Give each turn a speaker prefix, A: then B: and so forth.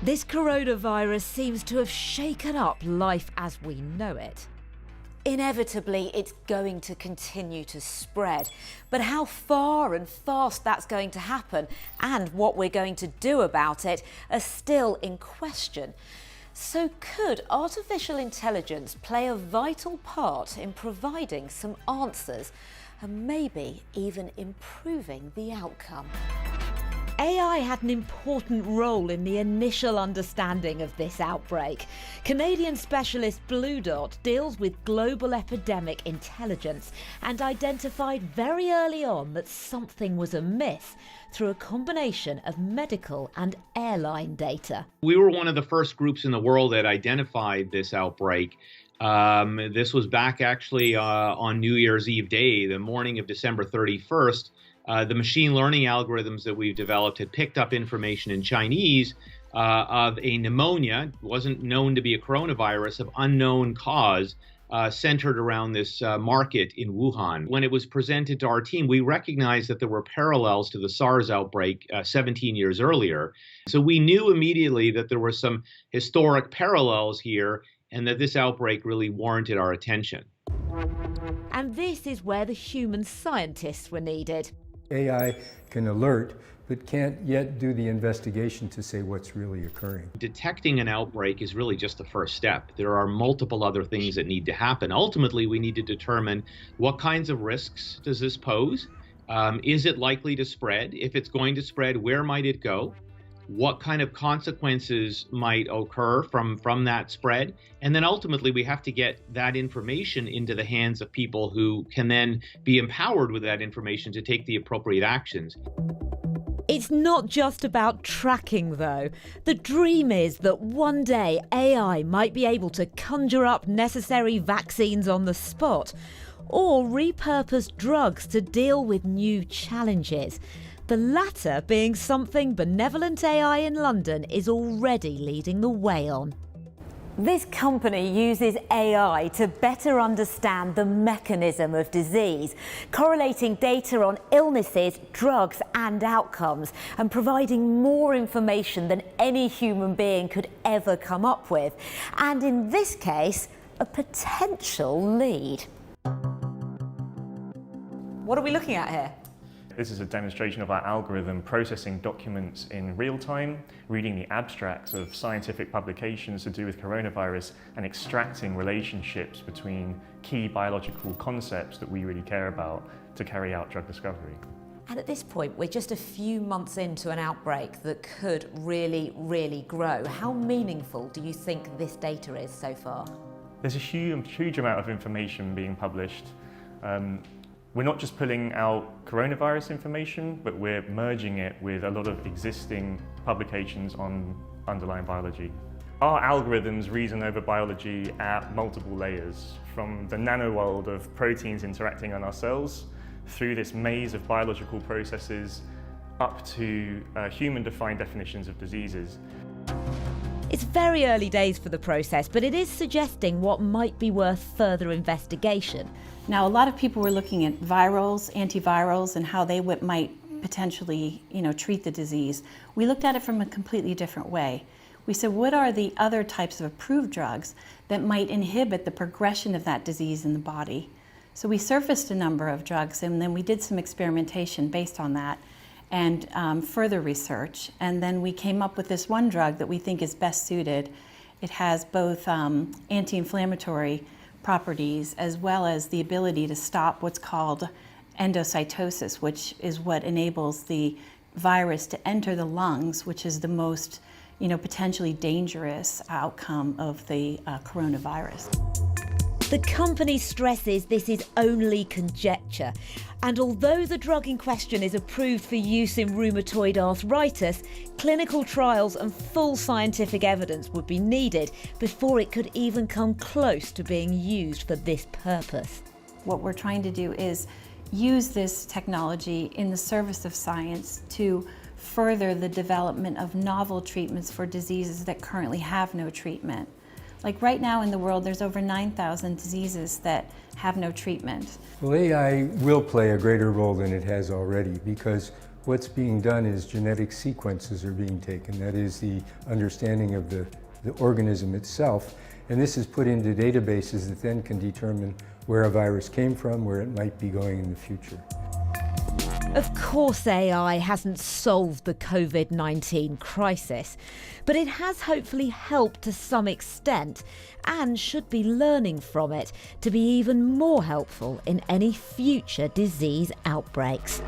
A: This coronavirus seems to have shaken up life as we know it.
B: Inevitably, it's going to continue to spread. But how far and fast that's going to happen and what we're going to do about it are still in question. So could artificial intelligence play a vital part in providing some answers and maybe even improving the outcome?
A: AI had an important role in the initial understanding of this outbreak. Canadian specialist Blue Dot deals with global epidemic intelligence and identified very early on that something was amiss through a combination of medical and airline data.
C: We were one of the first groups in the world that identified this outbreak. This was back actually on New Year's Eve day, the morning of December 31st. The machine learning algorithms that we've developed had picked up information in Chinese of a pneumonia, wasn't known to be a coronavirus, of unknown cause, centered around this market in Wuhan. When it was presented to our team, we recognized that there were parallels to the SARS outbreak 17 years earlier. So we knew immediately that there were some historic parallels here and that this outbreak really warranted our attention.
A: And this is where the human scientists were needed.
D: AI can alert, but can't yet do the investigation to say what's really occurring.
C: Detecting an outbreak is really just the first step. There are multiple other things that need to happen. Ultimately, we need to determine what kinds of risks does this pose? Is it likely to spread? If it's going to spread, where might it go? What kind of consequences might occur from that spread? And then ultimately, we have to get that information into the hands of people who can then be empowered with that information to take the appropriate actions.
A: It's not just about tracking, though. The dream is that one day AI might be able to conjure up necessary vaccines on the spot or repurpose drugs to deal with new challenges. The latter being something benevolent AI in London is already leading the way on.
B: This company uses AI to better understand the mechanism of disease, correlating data on illnesses, drugs and outcomes, and providing more information than any human being could ever come up with. And in this case, a potential lead. What are we looking at here?
E: This is a demonstration of our algorithm processing documents in real time, reading the abstracts of scientific publications to do with coronavirus, and extracting relationships between key biological concepts that we really care about to carry out drug discovery.
B: And at this point, we're just a few months into an outbreak that could really grow. How meaningful do you think this data is so far?
E: There's a huge amount of information being published. We're not just pulling out coronavirus information, but we're merging it with a lot of existing publications on underlying biology. Our algorithms reason over biology at multiple layers, from the nanoworld of proteins interacting on our cells, through this maze of biological processes, up to human-defined definitions of diseases.
A: It's very early days for the process, but it is suggesting what might be worth further investigation.
F: Now, a lot of people were looking at virals, antivirals, and how they might potentially, treat the disease. We looked at it from a completely different way. We said, what are the other types of approved drugs that might inhibit the progression of that disease in the body? So we surfaced a number of drugs, and then we did some experimentation based on that and further research. And then we came up with this one drug that we think is best suited. It has both anti-inflammatory properties as well as the ability to stop what's called endocytosis, which is what enables the virus to enter the lungs, which is the most potentially dangerous outcome of the coronavirus.
A: The company stresses this is only conjecture, and although the drug in question is approved for use in rheumatoid arthritis, clinical trials and full scientific evidence would be needed before it could even come close to being used for this purpose.
F: What we're trying to do is use this technology in the service of science to further the development of novel treatments for diseases that currently have no treatment. Like right now in the world, there's over 9,000 diseases that have no treatment.
D: Well, AI will play a greater role than it has already because what's being done is genetic sequences are being taken. That is the understanding of the organism itself. And this is put into databases that then can determine where a virus came from, where it might be going in the future.
A: Of course, AI hasn't solved the COVID-19 crisis, but it has hopefully helped to some extent and should be learning from it to be even more helpful in any future disease outbreaks.